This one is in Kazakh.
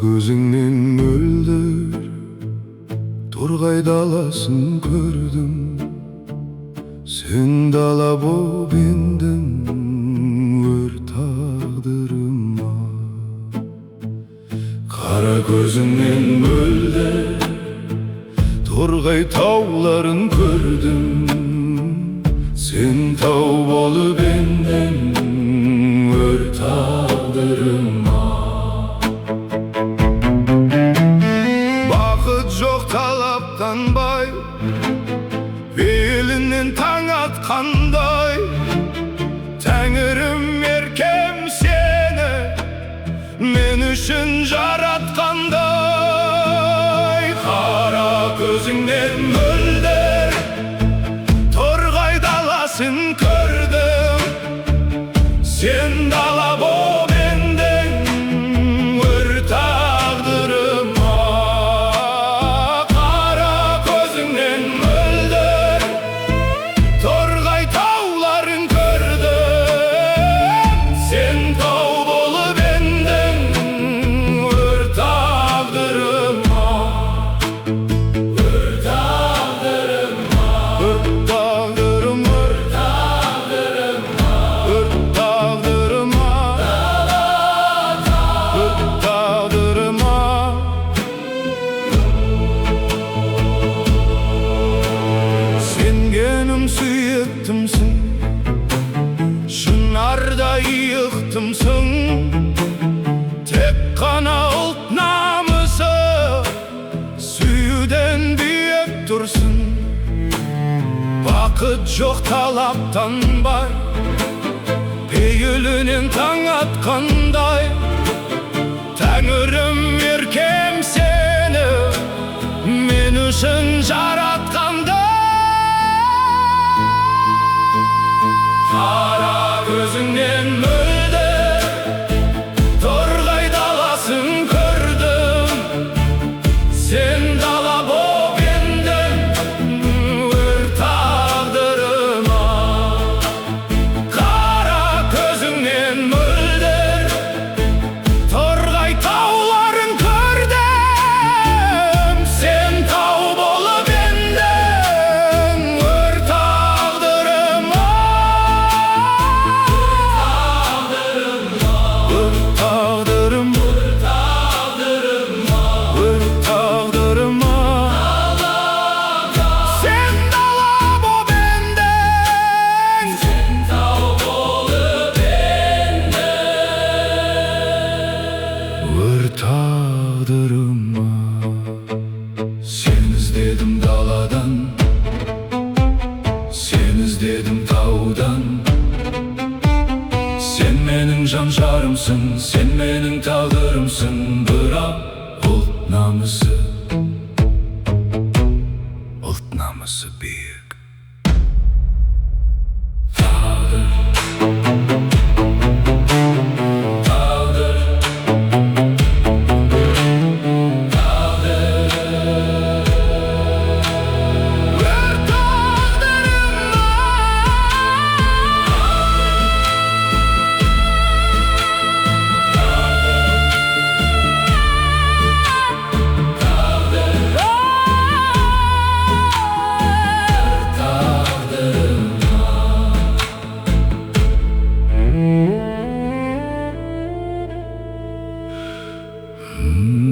gözüңнен мөлдір торғай даласын көрдім. Сен дала боп ендің өр тағдырыма. Қара көзіңнен мөлдір торғай тауларын көрдім. Сен тау болып ендің өр тағдырыма. Бақыт жоқ талаптан бай, белінен таң атқандай. Тәңірім еркем сені мен үшін жаратқандай. Қара көзіңнен мөлдір торғай даласын көрдім. Сен дала боп ендің өр тағдырыма. Қара көзіңнен мөлдір торғай тауларын көрдім. Сен тау болып ендің өр тағдырыма. Өр тағдырыма. Өр тағдырым, өр тағдырыма. Өр тағдырыма. Өр тағдырыма. Сенгенім сүйіктімсің, шынарда иықтымсың. Тек қана ұлт намысы сүюден биік тұрсын. Бақыт жоқ талаптан бай, пейілінен таң атқандай. Тәңірім еркем сені мен үшін жаратқандай. Қара көзіңнен мөлдір торғай даласын көрдім. Сен дала боп ендің өр тағдырыма. Қара көзіңнен мөлдір торғай тауларын көрдім. Сен тау болып ендің өр тағдырыма. Өр тағдырым, өр тағдырыма. Өр тағдырыма. Сен дала боп ендің. Сен тау болып ендің өр тағдырыма. Сен іздедім даладан, сен іздедім таудан. Сен менің жан жарымсың, сен менің тағдырымсың. Бірақ ұлт намысы, ұлт намысы биік. Тағдыр, тағдыр, тағдыр. Өр тағдырыма. Mm-hmm.